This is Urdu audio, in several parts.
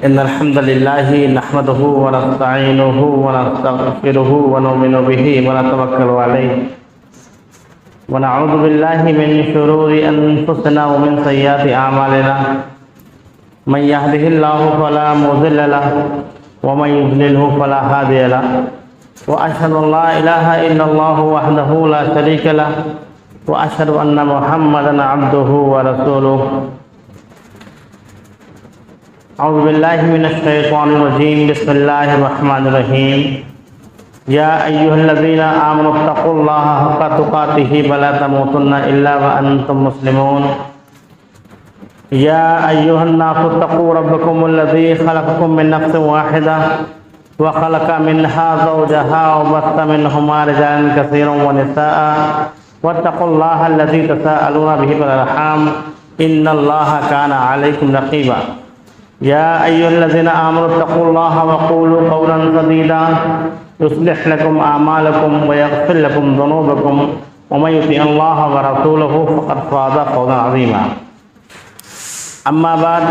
إن الحمد لله نحمده ونستعينه ونستغفره ونؤمن به ونتوكل عليه ونعوذ بالله من شرور أنفسنا ومن سيئات أعمالنا من يهده الله فلا مضل له ومن يضلله فلا هادي له وأشهد أن لا إله إلا الله وحده لا شريك له وأشهد أن محمدا عبده ورسوله. أعوذ بالله من الشيطان الرجيم. بسم الله الرحمن الرحيم. يا أيها الذين آمنوا اتقوا الله حق تقاته ولا تموتن إلا وأنتم مسلمون. يا أيها الناس اتقوا ربكم الذي خلقكم من نفس واحدة وخلق منها زوجها وبث منهما رجالا كثيرا ونساء واتقوا الله الذي تساءلون به والأرحام إن الله كان عليكم رقيبا. يا أيها الذين آمنوا اتقوا الله وقولوا قولا سديدا يصلح لكم أعمالكم ويغفر لكم ذنوبكم ومن يطع الله ورسوله فقد فاز فوزا عظيما. أما بعد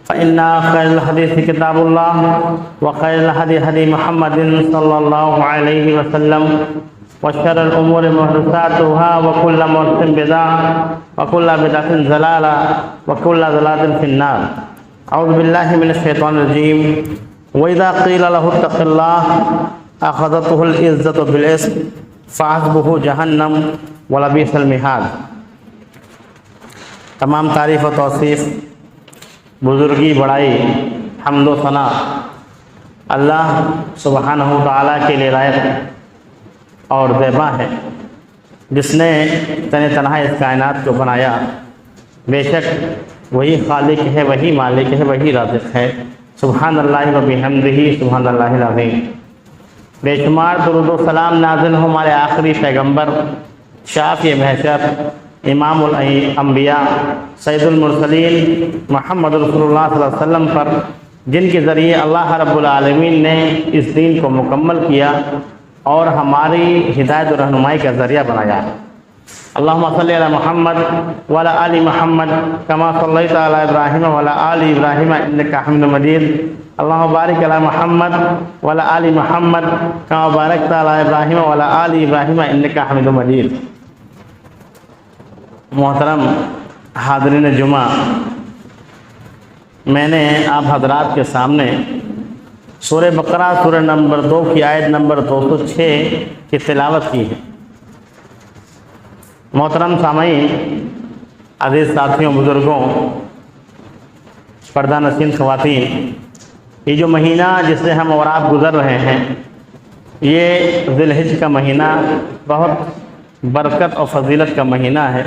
فإن خير الحديث كتاب الله وخير الهدي هدي محمد صلى الله عليه وسلم وشر الأمور محدثاتها وكل محدثة بدعة وكل بدعة ضلالة وكل ضلالة في النار. أعوذ بالله من الشيطان الرجيم. وإذا قيل له اتق الله أخذته العزة بالإثم فحسبه جهنم ولبئس المهاد. تمام تعریف و توصیف، بزرگی، بڑائی، حمد و ثنا اللہ سبحانہ و تعالیٰ کے لیے لائق اور زیبا ہے، جس نے تنہا اس کائنات کو بنایا. بے شک وہی خالق ہے، وہی مالک ہے، وہی رازق ہے. سبحان اللہ و بحمدہ سبحان اللہ العظیم. بے شمار درود و سلام نازل ہو ہمارے آخری پیغمبر، شافع محشر، امام الانبیاء، سید المرسلین محمد رسول اللہ صلی اللہ علیہ وسلم پر، جن کے ذریعے اللہ رب العالمین نے اس دین کو مکمل کیا اور ہماری ہدایت و رہنمائی کا ذریعہ بنایا. اللہم صلی علی محمد وعلی آل محمد کما صلیت علی ابراہیم وعلی آل ابراہیم انکا حمید مجید. اللہم بارک علی محمد وعلی آل محمد کما بارکت علی ابراہیم وعلی آل ابراہیم انکا حمید مجید. محترم حاضرین جمعہ، میں نے آپ حضرات کے سامنے سورہ بقرہ سورہ نمبر 2 کی آیت نمبر 206 کی تلاوت کی ہے. محترم سامعین، عزیز ساتھیوں، بزرگوں، پردہ نشین خواتین، یہ جو مہینہ جس سے ہم اور آپ گزر رہے ہیں، یہ ذی الحج کا مہینہ بہت برکت اور فضیلت کا مہینہ ہے.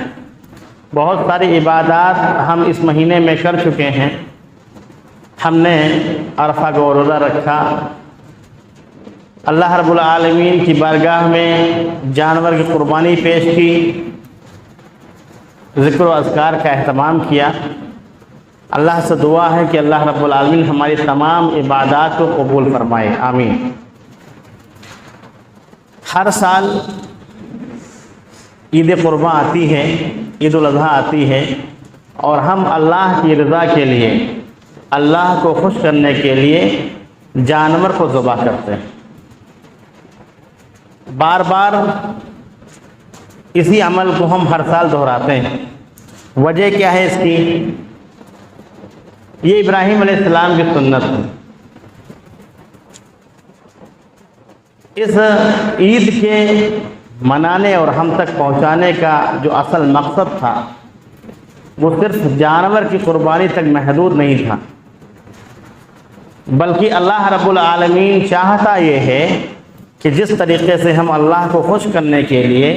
بہت ساری عبادات ہم اس مہینے میں کر چکے ہیں. ہم نے عرفہ کو روزہ رکھا، اللہ رب العالمین کی بارگاہ میں جانور کی قربانی پیش کی، ذکر و اذکار کا اہتمام کیا. اللہ سے دعا ہے کہ اللہ رب العالمین ہماری تمام عبادات کو قبول فرمائے، آمین. ہر سال عید قرباں آتی ہے، عید الاضحیٰ آتی ہے، اور ہم اللہ کی رضا کے لیے، اللہ کو خوش کرنے کے لیے جانور کو ذبح کرتے ہیں. بار بار اسی عمل کو ہم ہر سال دہراتے ہیں. وجہ کیا ہے اس کی؟ یہ ابراہیم علیہ السلام کی سنت ہے. اس عید کے منانے اور ہم تک پہنچانے کا جو اصل مقصد تھا، وہ صرف جانور کی قربانی تک محدود نہیں تھا، بلکہ اللہ رب العالمین چاہتا یہ ہے کہ جس طریقے سے ہم اللہ کو خوش کرنے کے لیے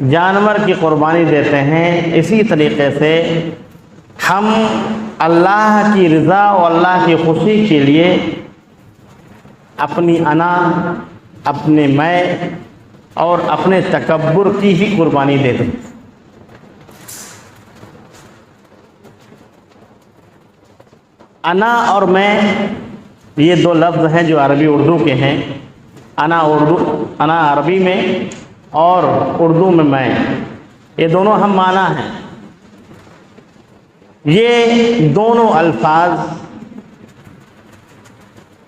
جانور کی قربانی دیتے ہیں، اسی طریقے سے ہم اللہ کی رضا اور اللہ کی خوشی کے لیے اپنی انا، اپنے میں اور اپنے تکبر کی ہی قربانی دیتے ہیں. انا اور میں، یہ دو لفظ ہیں جو عربی اردو کے ہیں. انا عربی میں اور اردو میں یہ دونوں ہم معنی ہیں. یہ دونوں الفاظ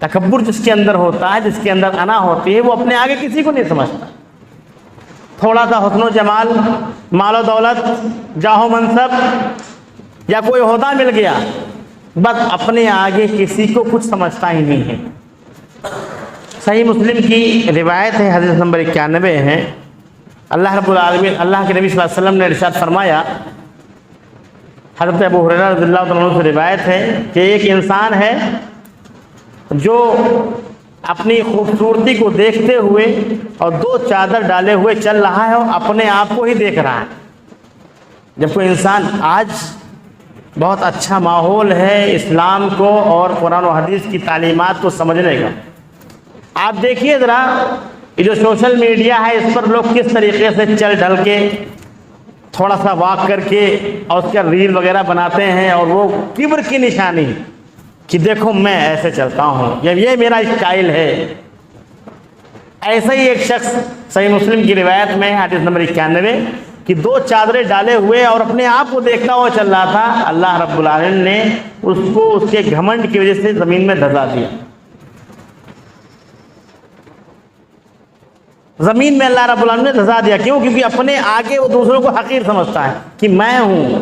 تکبر جس کے اندر ہوتا ہے، جس کے اندر انا ہوتی ہے، وہ اپنے آگے کسی کو نہیں سمجھتا۔ تھوڑا سا حسن و جمال، مال و دولت، جاہ و منصب یا کوئی عہدہ مل گیا، بس اپنے آگے کسی کو کچھ سمجھتا ہی نہیں ہے۔ صحیح مسلم کی روایت ہے، حدیث نمبر 91 ہے، اللہ رب العالمین، اللہ کے نبی صلی اللہ علیہ وسلم نے ارشاد فرمایا، حضرت ابو ہریرہ رضی اللہ عنہ سے روایت ہے کہ ایک انسان ہے جو اپنی خوبصورتی کو دیکھتے ہوئے اور 2 چادر ڈالے ہوئے چل رہا ہے اور اپنے آپ کو ہی دیکھ رہا ہے۔ جب کوئی انسان، آج بہت اچھا ماحول ہے اسلام کو اور قرآن و حدیث کی تعلیمات کو سمجھنے کا، آپ دیکھیے ذرا یہ جو سوشل میڈیا ہے اس پر لوگ کس طریقے سے چل ڈھل کے تھوڑا سا واک کر کے اور اس کا ریل وغیرہ بناتے ہیں، اور وہ کبر کی نشانی کہ دیکھو میں ایسے چلتا ہوں، یہ میرا اسٹائل ہے۔ ایسا ہی ایک شخص صحیح مسلم کی روایت میں حدیث نمبر 91 کہ 2 چادریں ڈالے ہوئے اور اپنے آپ کو دیکھتا ہوا چل رہا تھا، اللہ رب العالمین نے اس کو اس کے گھمنڈ کی وجہ سے زمین میں دھسا دیا۔ زمین میں اللہ رب العالمین نے دھسا دیا، کیوں؟ کیونکہ اپنے آگے وہ دوسروں کو حقیر سمجھتا ہے کہ میں ہوں،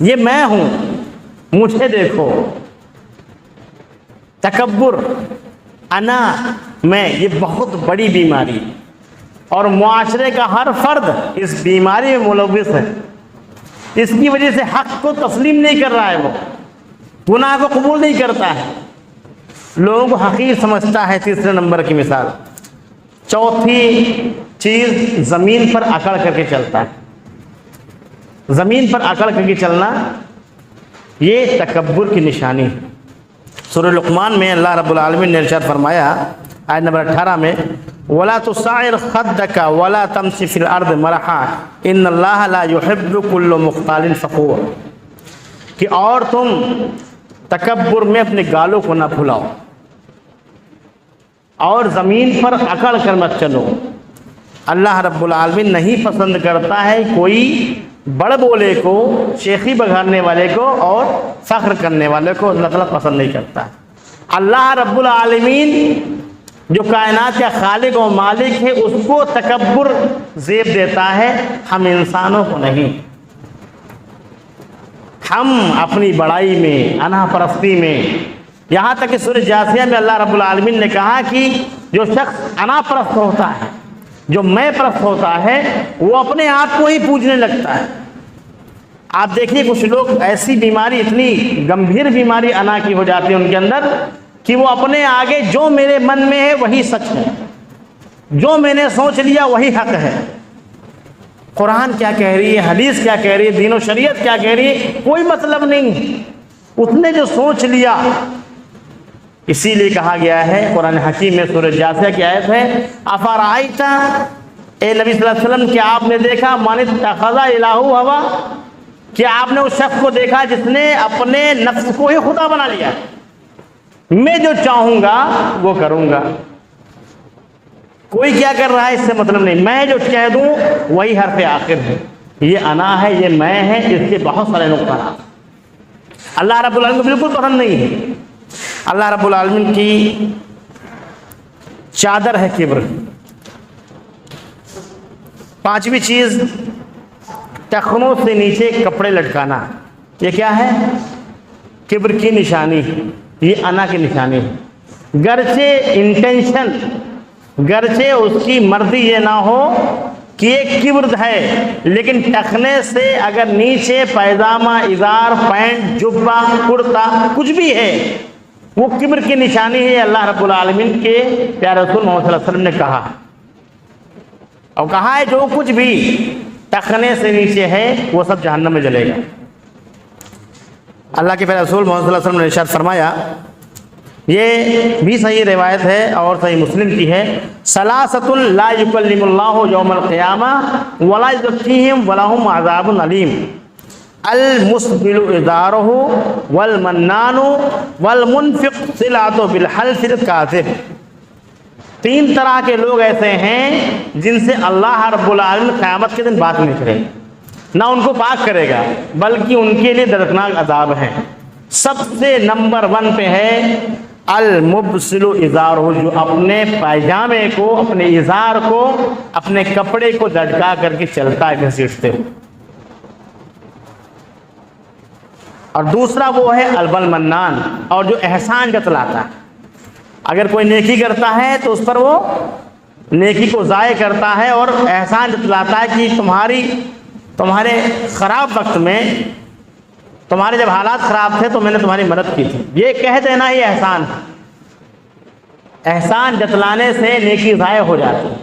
یہ میں ہوں، مجھے دیکھو۔ تکبر، انا، میں، یہ بہت بڑی بیماری، اور معاشرے کا ہر فرد اس بیماری میں ملوث ہے۔ اس کی وجہ سے حق کو تسلیم نہیں کر رہا ہے، وہ گناہ کو قبول نہیں کرتا ہے، لوگوں کو حقیر سمجھتا ہے۔ تیسرے نمبر کی مثال، چوتھی چیز، زمین پر اکڑ کر کے چلتا ہے۔ زمین پر اکڑ کر کے چلنا یہ تکبر کی نشانی ہے۔ سورہ لقمان میں اللہ رب العالمین نے ارشاد فرمایا آیت نمبر 18 میں، وَلَا تُصَعِّرْ خَدَّكَ وَلَا تَمْشِ فِي الْأَرْضِ مَرَحًا إِنَّ اللَّهَ لَا يُحِبُّ كُلَّ مُخْتَالٍ فَخُورٍ، کہ اور تم تکبر میں اپنے گالوں کو نہ پھلاؤ اور زمین پر اکڑ کر مت چلو۔ اللہ رب العالمین نہیں پسند کرتا ہے کوئی بڑ بولے کو، شیخی بگھارنے والے کو اور فخر کرنے والے کو، اللہ تعالیٰ پسند نہیں کرتا ہے۔ اللہ رب العالمین جو کائنات کا خالق و مالک ہے اس کو تکبر زیب دیتا ہے، ہم انسانوں کو نہیں۔ ہم اپنی بڑائی میں، انا پرستی میں، یہاں تک کہ سورہ جاثیہ میں اللہ رب العالمین نے کہا کہ جو شخص انا پرست ہوتا ہے، جو میں پرست ہوتا ہے، وہ اپنے آپ کو ہی پوجنے لگتا ہے۔ آپ دیکھیے کچھ لوگ ایسی بیماری، اتنی گمبھیر بیماری انا کی ہو جاتی ہے ان کے اندر کہ وہ اپنے آگے جو میرے من میں ہے وہی سچ ہے، جو میں نے سوچ لیا وہی حق ہے۔ قرآن کیا کہہ رہی ہے، حدیث کیا کہہ رہی ہے، دین و شریعت کیا کہہ رہی ہے، کوئی مطلب نہیں، اس نے جو سوچ لیا۔ اسی لیے کہا گیا ہے قرآن حکیم میں، سورہ جاثیہ کی آیت ہے، افرأیت، اے نبی صلی اللہ علیہ وسلم کیا آپ نے دیکھا، من اتخذ الہہ ہوا، کیا آپ نے اس شخص کو دیکھا جس نے اپنے نفس کو ہی خدا بنا لیا، میں جو چاہوں گا وہ کروں گا، کوئی کیا کر رہا ہے اس سے مطلب نہیں، میں جو کہہ دوں وہی حرف آخر ہے۔ یہ انا ہے، یہ میں ہے، اس کے بہت سارے نقصانات اللہ رب العالمین کو بالکل پسند نہیں ہے۔ اللہ رب العالمین کی چادر ہے کبر۔ پانچویں چیز، ٹخنوں سے نیچے کپڑے لٹکانا، یہ کیا ہے؟ کبر کی نشانی، یہ انا کی نشانی ہے۔ گرچہ انٹینشن، گرچہ اس کی مرضی یہ نہ ہو کہ یہ کبر ہے، لیکن ٹخنے سے اگر نیچے پیجامہ، ازار، پینٹ، جبہ، کرتا کچھ بھی ہے وہ کبر کی نشانی ہے۔ اللہ رب العالمین کے پیارے رسول محمد صلی اللہ علیہ وسلم نے کہا، اور کہا ہے جو کچھ بھی ٹخنے سے نیچے ہے وہ سب جہنم میں جلے گا۔ اللہ کے پیارے رسول محمد صلی اللہ علیہ وسلم نے ارشاد فرمایا، یہ بھی صحیح روایت ہے اور صحیح مسلم کی ہے، ثلاثۃ لا یکلم اللہ یوم القیامہ ولا یزکیہم ولہم عذاب علیم، المسبل ازارہ والمنان والمنفق سلعۃ بالحلف الکاذب۔ 3 طرح کے لوگ ایسے ہیں جن سے اللہ رب العالمین قیامت کے دن بات نہیں کرے گا، نہ ان کو پاک کرے گا، بلکہ ان کے لیے دردناک عذاب ہے۔ سب سے نمبر 1 پہ ہے المبسل ازارہ، جو اپنے پائجامے کو، اپنے ازار کو، اپنے کپڑے کو لٹکا کر کے چلتا ہے گھسیٹتے ہوئے۔ اور دوسرا وہ ہے المنان، اور جو احسان جتلاتا ہے۔ اگر کوئی نیکی کرتا ہے تو اس پر وہ نیکی کو ضائع کرتا ہے اور احسان جتلاتا ہے کہ تمہارے خراب وقت میں، تمہارے جب حالات خراب تھے تو میں نے تمہاری مدد کی تھی۔ یہ کہہ دینا ہی احسان ہے۔ احسان جتلانے سے نیکی ضائع ہو جاتی ہے۔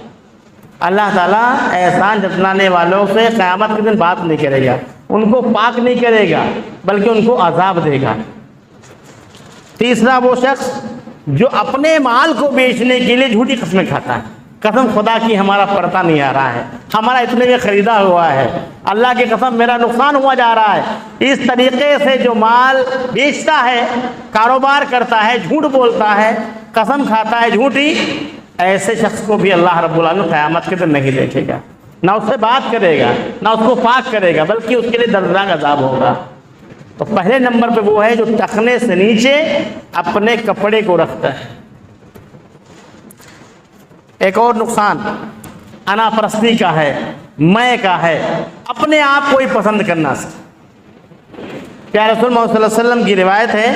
اللہ تعالیٰ احسان جتلانے والوں سے قیامت کے دن بات نہیں کرے گا، ان کو پاک نہیں کرے گا بلکہ ان کو عذاب دے گا۔ تیسرا وہ شخص جو اپنے مال کو بیچنے کے لیے جھوٹی قسمیں کھاتا ہے، قسم خدا کی ہمارا پڑتا نہیں آ رہا ہے، ہمارا اتنے میں خریدا ہوا ہے، اللہ کی قسم میرا نقصان ہوا جا رہا ہے۔ اس طریقے سے جو مال بیچتا ہے، کاروبار کرتا ہے، جھوٹ بولتا ہے، قسم کھاتا ہے جھوٹی، ایسے شخص کو بھی اللہ رب العالمین قیامت کے دن نہیں دیکھے گا، نہ اس سے بات کرے گا، نہ اس کو پاک کرے گا، بلکہ اس کے لیے دردناک عذاب ہوگا۔ تو پہلے نمبر پہ وہ ہے جو ٹخنے سے نیچے اپنے کپڑے کو رکھتا ہے۔ ایک اور نقصان انا پرستی کا ہے، میں کا ہے، اپنے آپ کو ہی پسند کرنا سے۔ پیارے رسول محمد صلی اللہ علیہ وسلم کی روایت ہے،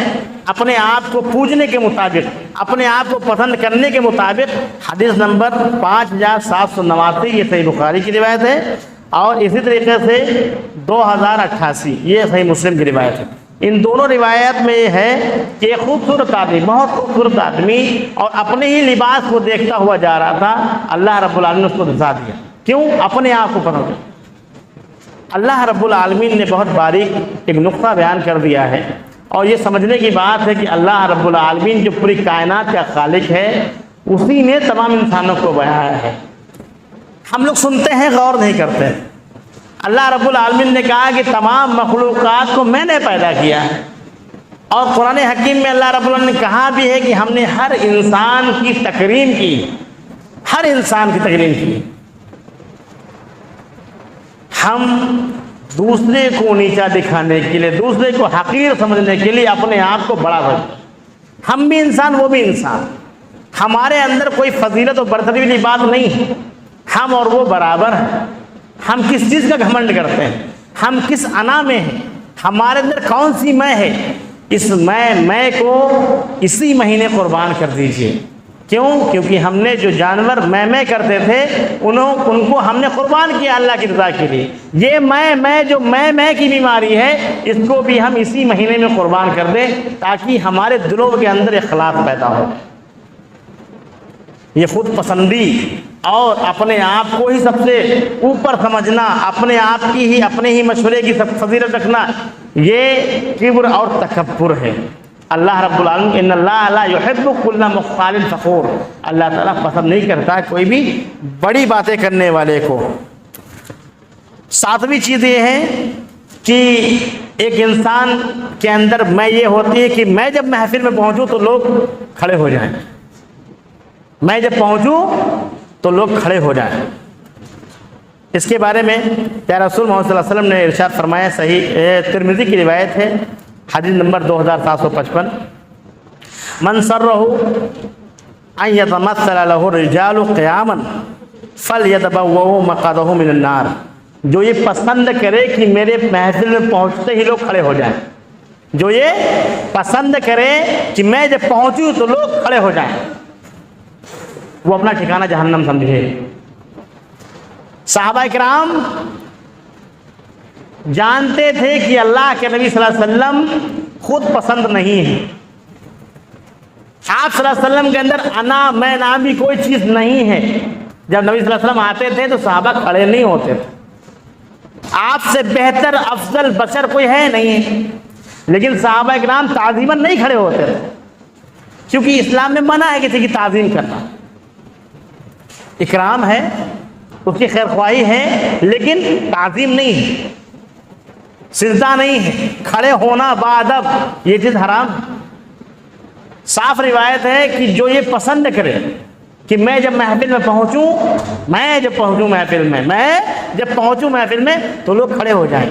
اپنے آپ کو پوجنے کے مطابق، اپنے آپ کو پسند کرنے کے مطابق، حدیث نمبر 5789، یہ صحیح بخاری کی روایت ہے، اور اسی طریقے سے 2088، یہ صحیح مسلم کی روایت ہے۔ ان دونوں روایت میں یہ ہے کہ ایک خوبصورت آدمی، بہت خوبصورت آدمی، اور اپنے ہی لباس کو دیکھتا ہوا جا رہا تھا، اللہ رب العالمین نے اس کو دھسا دیا۔ کیوں؟ اپنے آپ کو پسند۔ اللہ رب العالمین نے بہت باریک ایک نقطہ بیان کر دیا ہے، اور یہ سمجھنے کی بات ہے کہ اللہ رب العالمین جو پوری کائنات کا خالق ہے، اسی نے تمام انسانوں کو بنایا ہے۔ ہم لوگ سنتے ہیں، غور نہیں کرتے۔ اللہ رب العالمین نے کہا کہ تمام مخلوقات کو میں نے پیدا کیا ہے، اور قرآن حکیم میں اللہ رب العالمین نے کہا بھی ہے کہ ہم نے ہر انسان کی تکریم کی، ہر انسان کی تکریم کی۔ ہم دوسرے کو نیچا دکھانے کے لیے، دوسرے کو حقیر سمجھنے کے لیے اپنے آپ کو بڑا سمجھتے۔ ہم بھی انسان، وہ بھی انسان، ہمارے اندر کوئی فضیلت و برتری والی بات نہیں ہے، ہم اور وہ برابر ہیں۔ ہم کس چیز کا گھمنڈ کرتے ہیں؟ ہم کس انا میں ہیں؟ ہمارے اندر کون سی میں ہے؟ اس میں کو اسی مہینے قربان کر دیجئے۔ کیوں؟ کیونکہ ہم نے جو جانور میں کرتے تھے، ان کو ہم نے قربان کیا اللہ کی رضا کے لیے۔ یہ میں جو میں کی بیماری ہے، اس کو بھی ہم اسی مہینے میں قربان کر دیں، تاکہ ہمارے دلوں کے اندر اخلاص پیدا ہو۔ یہ خود پسندی اور اپنے آپ کو ہی سب سے اوپر سمجھنا، اپنے آپ کی ہی، اپنے ہی مشورے کی سب فضیلت رکھنا، یہ کبر اور تکبر ہے۔ اللہ رب العالمین ان اللہ لا یحب کل مختال فخور، اللہ تعالیٰ پسند نہیں کرتا ہے کوئی بھی بڑی باتیں کرنے والے کو۔ ساتویں چیز یہ ہے کہ ایک انسان کے اندر میں یہ ہوتی ہے کہ میں جب محفل میں پہنچوں تو لوگ کھڑے ہو جائیں، میں جب پہنچوں تو لوگ کھڑے ہو جائیں۔ اس کے بارے میں پیارے رسول محمد صلی اللہ علیہ وسلم نے ارشاد فرمایا، صحیح ترمذی کی روایت ہے، حدیث نمبر 2755، من سرہ ان یتمثل لہ الرجال قیاما فلیتبوأ مقعدہ من النار، جو یہ پسند کرے کہ میرے محفل میں پہنچتے ہی لوگ کھڑے ہو جائیں، جو یہ پسند کرے کہ میں جب پہنچوں تو لوگ کھڑے ہو جائیں، وہ اپنا ٹھکانہ جہنم سمجھے۔ صحابہ کرام جانتے تھے کہ اللہ کے نبی صلی اللہ علیہ وسلم خود پسند نہیں ہے، آپ صلی اللہ علیہ وسلم کے اندر انا میں نامی کوئی چیز نہیں ہے۔ جب نبی صلی اللہ علیہ وسلم آتے تھے تو صحابہ کھڑے نہیں ہوتے تھے، آپ سے بہتر افضل بشر کوئی ہے نہیں، لیکن صحابہ کرام تعظیماً نہیں کھڑے ہوتے تھے، کیونکہ اسلام میں منع ہے کسی کی تعظیم کرنا۔ اکرام ہے، اس کی خیر خواہی ہے، لیکن تعظیم نہیں ہے، سجدہ نہیں ہے، کھڑے ہونا بادب، یہ چیز حرام۔ صاف روایت ہے کہ جو یہ پسند کرے کہ میں جب محفل میں پہنچوں، میں جب پہنچوں محفل میں تو لوگ کھڑے ہو جائیں،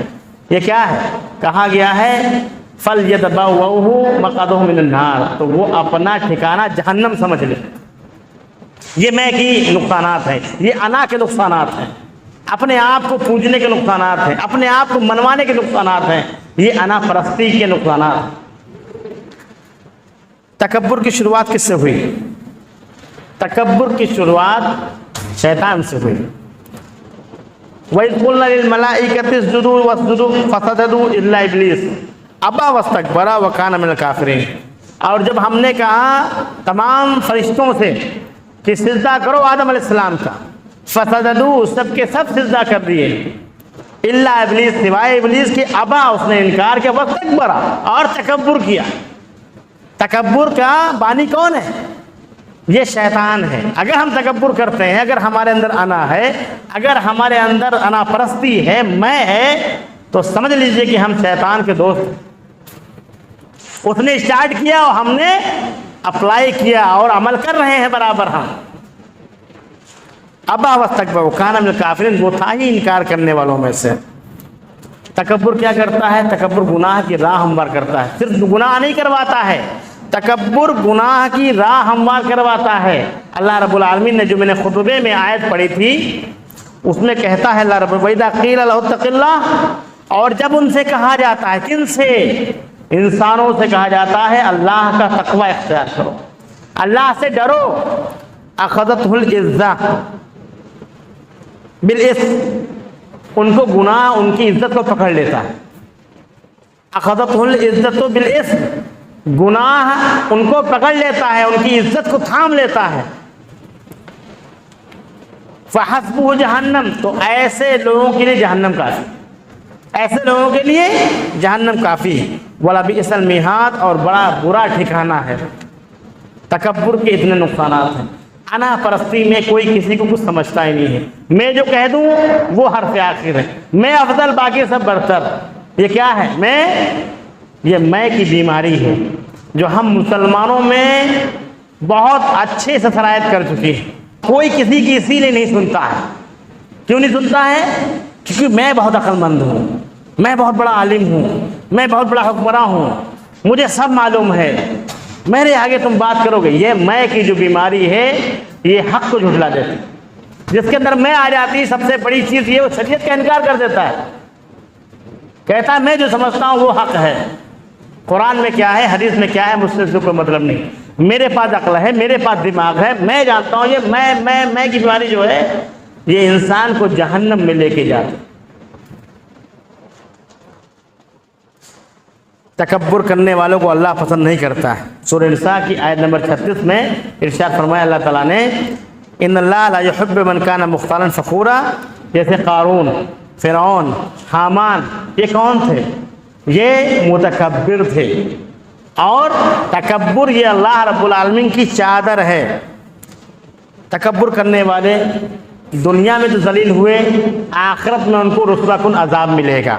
یہ کیا ہے؟ کہا گیا ہے فَلْيَتَبَوَّأْهُ مَقْعَدَهُ مِنَ النَّارِ، تو وہ اپنا ٹھکانہ جہنم سمجھ لے۔ یہ میں کی نقصانات ہیں، یہ انا کے نقصانات ہیں، اپنے آپ کو پوجنے کے نقصانات ہیں، اپنے آپ کو منوانے کے نقصانات ہیں، یہ انا پرستی کے نقصانات۔ تکبر کی شروعات کس سے ہوئی؟ تکبر کی شروعات شیطان سے ہوئی۔ وَإِذْ قُلْنَا لِلْمَلَائِكَةِ اسْجُدُوا وَاسْجُدُوا فَسَجَدُوا إِلَّا إِبْلِيسَ أَبَىٰ وَاسْتَكْبَرَ وَكَانَ مِنَ الْكَافِرِينَ۔ اور جب ہم نے کہا تمام فرشتوں سے کہ سجدہ کرو آدم علیہ السلام کا، فَسَجَدُوا، سب کے سب سجدہ کر دیے، إِلَّا إِبْلِيسَ، سوائے ابلیس کے، ابا، اس نے انکار کیا، وَاسْتَكْبَرَ، اور تکبر کیا۔ تکبر کا بانی کون ہے؟ یہ شیطان ہے۔ اگر ہم تکبر کرتے ہیں، اگر ہمارے اندر انا ہے، اگر ہمارے اندر انا پرستی ہے، میں ہے، تو سمجھ لیجئے کہ ہم شیطان کے دوست ہیں۔ اس نے اسٹارٹ کیا اور ہم نے اپلائی کیا اور عمل کر رہے ہیں برابر ہم۔ ابا واستکبر وکان من الکافرین، وہ تھا ہی انکار کرنے والوں میں سے۔ تکبر کیا کرتا ہے؟ تکبر گناہ کی راہ ہموار کرتا ہے، صرف گناہ نہیں کرواتا ہے، تکبر گناہ کی راہ ہموار کرواتا ہے۔ اللہ رب العالمین نے جو میں نے خطبے میں آیت پڑھی تھی، اس میں کہتا ہے اللہ رب وَإِذَا قِيلَ لَهُ اتَّقِ اللَّهَ، اور جب ان سے کہا جاتا ہے، کن سے؟ انسانوں سے کہا جاتا ہے اللہ کا تقوی اختیار کرو، اللہ سے ڈرو، أَخَذَتْهُ الْعِزَّةُ بِالْإِثْمِ، ان کو گناہ ان کی عزت کو پکڑ لیتا ہے۔ أَخَذَتْهُ الْعِزَّةُ بِالْإِثْمِ، گناہ ان کو پکڑ لیتا ہے، ان کی عزت کو تھام لیتا ہے۔ فَحَسْبُهُ جہنم، تو ایسے لوگوں کے لیے جہنم کافی، ایسے لوگوں کے لیے جہنم کافی ہے۔ وَلَبِئْسَ الْمِہَادُ، اور بڑا برا ٹھکانہ ہے۔ تکبر کے اتنے نقصانات ہیں۔ انا پرستی میں کوئی کسی کو کچھ سمجھتا ہی نہیں ہے، میں جو کہہ دوں وہ حرف آخر ہے، میں افضل باقی سب برتر۔ یہ کیا ہے؟ یہ میں کی بیماری ہے جو ہم مسلمانوں میں بہت اچھے سے سرایت کر چکی ہے۔ کوئی کسی کی اسی لیے نہیں سنتا ہے۔ کیوں نہیں سنتا ہے؟ کیونکہ میں بہت عقل مند ہوں، میں بہت بڑا عالم ہوں، میں بہت بڑا حکمراں ہوں، مجھے سب معلوم ہے، میرے آگے تم بات کرو گے۔ یہ میں کی جو بیماری ہے یہ حق کو جھٹلا دیتی، جس کے اندر میں آ جاتی سب سے بڑی چیز یہ، وہ شریعت کا انکار کر دیتا ہے، کہتا ہے میں جو سمجھتا ہوں وہ حق ہے، قرآن میں کیا ہے، حدیث میں کیا ہے، مجھ سے کوئی مطلب نہیں، میرے پاس عقل ہے، میرے پاس دماغ ہے، میں جانتا ہوں۔ یہ میں کی بیماری جو ہے یہ انسان کو جہنم میں لے کے جاتی۔ تکبر کرنے والوں کو اللہ پسند نہیں کرتا ہے۔ سورہ نساء کی آیت نمبر 36 میں ارشاد فرمایا اللہ تعالیٰ نے، ان اللہ لا يحب من کان مختالا فخورا، جیسے قارون، فرعون، حامان، یہ کون تھے؟ یہ متکبر تھے، اور تکبر یہ اللہ رب العالمین کی چادر ہے۔ تکبر کرنے والے دنیا میں تو ذلیل ہوئے، آخرت میں ان کو رسوا کن عذاب ملے گا۔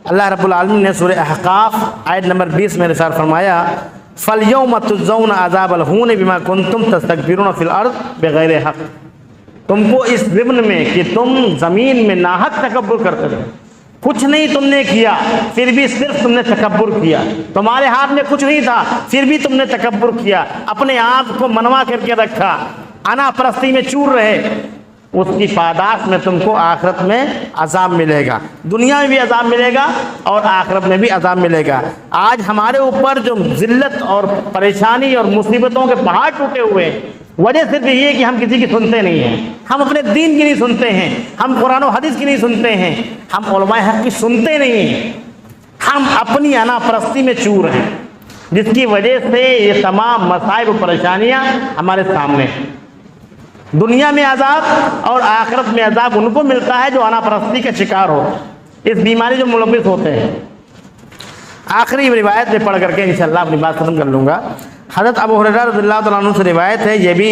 اللہ رب العالمین نے سورہ احقاف آیت نمبر 20 میں ارشاد فرمایا، فَالْيَوْمَ تُجْزَوْنَ عَذَابَ الْهُونِ بِمَا كُنْتُمْ تَسْتَكْبِرُونَ فِي الْأَرْضِ بِغَيْرِ حق، تم کو اس ضمن میں کہ تم زمین میں ناحق تکبر کرتے تھے، کچھ نہیں تم نے کیا پھر بھی صرف تم نے تکبر کیا، تمہارے ہاتھ میں کچھ نہیں تھا پھر بھی تم نے تکبر کیا، اپنے آپ کو منوا کر کے رکھا، انا پرستی میں چور رہے، اس کی پاداش میں تم کو آخرت میں عذاب ملے گا، دنیا میں بھی عذاب ملے گا اور آخرت میں بھی عذاب ملے گا۔ آج ہمارے اوپر جو ذلت اور پریشانی اور مصیبتوں کے پہاڑ ٹوٹے ہوئے، وجہ صرف یہ ہے کہ ہم کسی کی سنتے نہیں ہیں، ہم اپنے دین کی نہیں سنتے ہیں، ہم قرآن و حدیث کی نہیں سنتے ہیں، ہم علماء حق کی سنتے نہیں ہیں، ہم اپنی انا پرستی میں چور ہیں، جس کی وجہ سے یہ تمام مصائب و پریشانیاں ہمارے سامنے ہیں۔ دنیا میں عذاب اور آخرت میں عذاب ان کو ملتا ہے جو انا پرستی کا شکار ہو، اس بیماری جو ملوث ہوتے ہیں۔ آخری روایت میں پڑھ کر کے انشاءاللہ اپنی بات ختم کر لوں گا۔ حضرت ابو ہریرہ رضی اللہ تعالیٰ عنہ سے روایت ہے، یہ بھی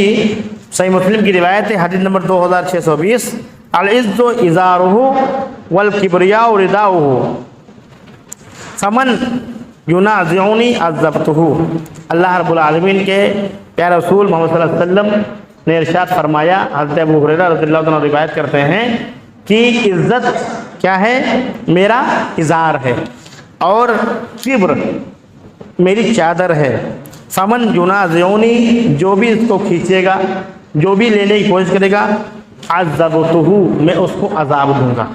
صحیح مسلم کی روایت ہے، حدیث نمبر 2620، العز ازارہ والکبریاء رداؤہ فمن ینازعنی عذبتہ۔ اللہ رب العالمین کے پیارے رسول محمد صلی اللہ علیہ وسلم نے ارشاد فرمایا، حضرت ابو ہریرہ رضی اللہ عنہ روایت کرتے ہیں کہ عزت کیا ہے؟ میرا ازار ہے، اور کبر میری چادر ہے، فمن ینازعنی جو بھی اس کو کھینچے گا، جو بھی لینے کی کوشش کرے گا، عذبتہ میں اس کو عذاب دوں گا۔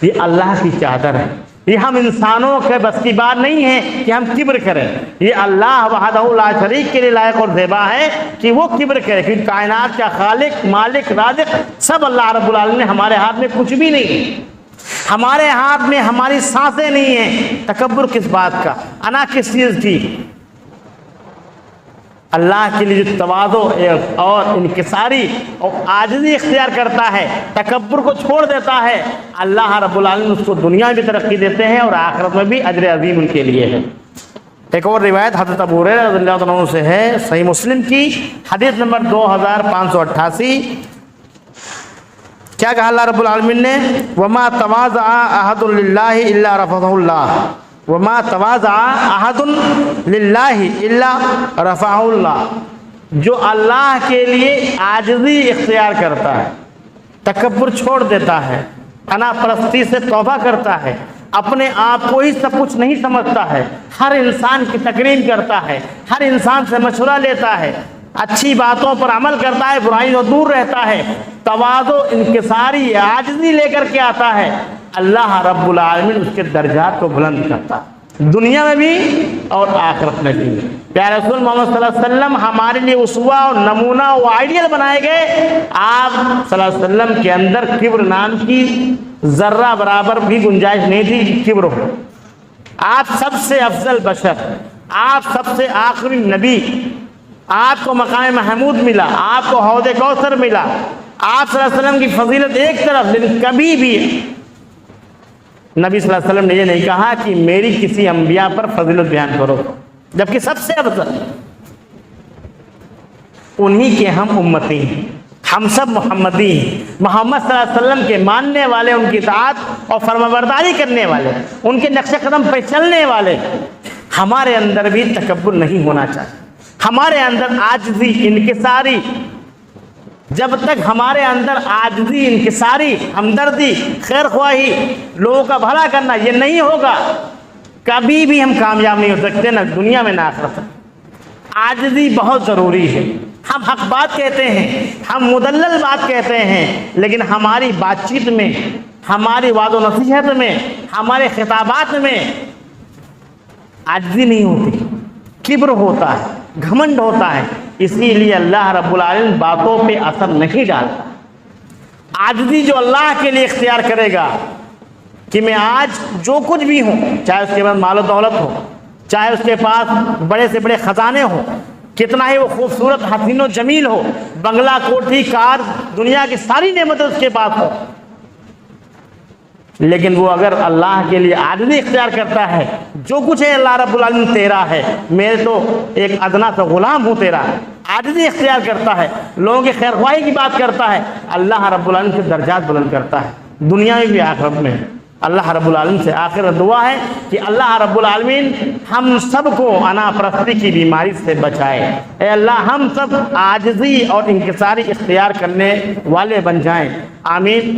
یہ اللہ کی چادر ہے، یہ ہم انسانوں کے بس کی بات نہیں ہے کہ ہم کبر کریں، یہ اللہ وحدہ لا شریک کے لیے لائق اور زیبا ہے کہ وہ کبر کرے، کیونکہ کائنات کا خالق، مالک، رازق سب اللہ رب العالمین، ہمارے ہاتھ میں کچھ بھی نہیں، ہمارے ہاتھ میں ہماری سانسیں نہیں ہیں، تکبر کس بات کا، انا کس چیز کی؟ اللہ کے لیے جو تواضع اور انکساری اور عاجزی اختیار کرتا ہے، تکبر کو چھوڑ دیتا ہے، اللہ رب العالمین اس کو دنیا میں بھی ترقی دیتے ہیں اور آخرت میں بھی اجر عظیم ان کے لیے ہے۔ ایک اور روایت حضرت ابو ہریرہ رضی اللہ عنہ سے ہے، صحیح مسلم کی حدیث نمبر 2588، کیا کہا اللہ رب العالمین نے؟ وما تواضع احد للہ الا رفعہ اللہ، وما تواضع احد للہ الا رفعہ اللہ، جو اللہ کے لیے عاجزی اختیار کرتا ہے، تکبر چھوڑ دیتا ہے، انا پرستی سے توبہ کرتا ہے، اپنے آپ کو ہی سب کچھ نہیں سمجھتا ہے، ہر انسان کی تکریم کرتا ہے، ہر انسان سے مشورہ لیتا ہے، اچھی باتوں پر عمل کرتا ہے، برائیوں سے دور رہتا ہے، تواضع، انکساری، عاجزی لے کر کے آتا ہے، اللہ رب العالمین اس کے درجات کو بلند کرتا ہے، دنیا میں بھی اور آخرت میں بھی۔ پیارے رسول محمد صلی اللہ علیہ وسلم ہمارے لیے اسوہ اور نمونہ و آئیڈیل بنائے گئے، آپ صلی اللہ علیہ وسلم کے اندر کبر نام کی ذرہ برابر بھی گنجائش نہیں تھی کہ کبر ہو۔ آپ سب سے افضل بشر، آپ سب سے آخری نبی، آپ کو مقام محمود ملا، آپ کو حوض کوثر ملا، آپ صلی اللہ علیہ وسلم کی فضیلت ایک طرف، لیکن کبھی بھی نبی صلی اللہ علیہ وسلم نے یہ نہیں کہا کہ میری کسی انبیاء پر فضیلت بیان کرو، جبکہ سب سے افضل انہی کے ہم امتی ہیں، ہم سب محمدی ہیں، محمد صلی اللہ علیہ وسلم کے ماننے والے، ان کی اطاعت اور فرمانبرداری کرنے والے، ان کے نقش قدم پہ چلنے والے۔ ہمارے اندر بھی تکبر نہیں ہونا چاہیے، ہمارے اندر عاجزی، انکساری، جب تک ہمارے اندر عاجزی، انکساری، ہمدردی، خیر خواہی، لوگوں کا بھلا کرنا یہ نہیں ہوگا، کبھی بھی ہم کامیاب نہیں ہو سکتے، نہ دنیا میں نہ آخرت میں۔ عاجزی بہت ضروری ہے، ہم حق بات کہتے ہیں، ہم مدلل بات کہتے ہیں، لیکن ہماری بات چیت میں، ہماری وعد و نصیحت میں، ہمارے خطابات میں عاجزی نہیں ہوتی، کبر ہوتا ہے، گھمنڈ ہوتا ہے، اسی لیے اللہ رب العالمین باتوں پہ اثر نہیں ڈالتا۔ عاجزی جو اللہ کے لیے اختیار کرے گا کہ میں آج جو کچھ بھی ہوں، چاہے اس کے پاس مال و دولت ہو، چاہے اس کے پاس بڑے سے بڑے خزانے ہوں، کتنا ہی وہ خوبصورت، حسین و جمیل ہو، بنگلہ، کوٹھی، کار، دنیا کی ساری نعمتیں اس کے پاس ہو، لیکن وہ اگر اللہ کے لیے عاجزی اختیار کرتا ہے، جو کچھ ہے اللہ رب العالمین تیرا ہے، میں تو ایک ادنا سا غلام ہوں تیرا، عاجزی اختیار کرتا ہے، لوگوں کی خیر خواہی کی بات کرتا ہے، اللہ رب العالمین کے درجات بلند کرتا ہے، دنیا میں بھی آخرت میں۔ اللہ رب العالمین سے آخر دعا ہے کہ اللہ رب العالمین ہم سب کو انا پرستی کی بیماری سے بچائے، اے اللہ ہم سب عاجزی اور انکساری اختیار کرنے والے بن جائیں، آمین۔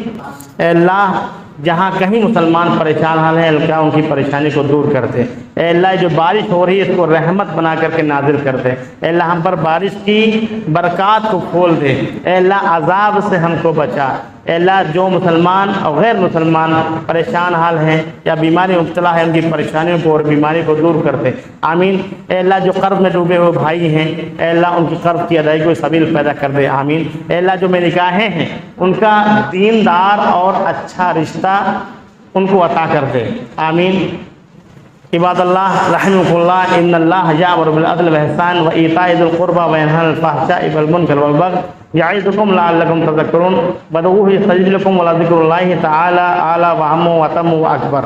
اے اللہ جہاں کہیں مسلمان پریشان حال ہیں، اللہ ان کی پریشانی کو دور کر دے، اے اللہ جو بارش ہو رہی ہے اس کو رحمت بنا کر کے نازل کر دے، اے اللہ ہم پر بارش کی برکات کو کھول دے، اے اللہ عذاب سے ہم کو بچا، اے اللہ جو مسلمان اور غیر مسلمان پریشان حال ہیں یا بیماری میں مبتلا ہے ان کی پریشانیوں کو اور بیماری کو دور کر دے، آمین۔ اے اللہ جو قرض میں ڈوبے ہوئے بھائی ہیں، اے اللہ ان کی قرض کی ادائیگی کو سبیل پیدا کر دے، آمین۔ اے اللہ جو بے نکاحیں ہیں ان کا دیندار اور اچھا رشتہ ان کو عطا کر دے، آمین۔ عباد اللہ رحمکم اللہ، ان اللہ یأمر بالعدل والاحسان وایتاء ذی القربى وینہی عن الفحشاء والمنکر والبغی یعظکم لعلکم تذکرون، فادعوہ یستجب لکم ولذکر اللہ تعالی اعلی واعم واتم واکبر۔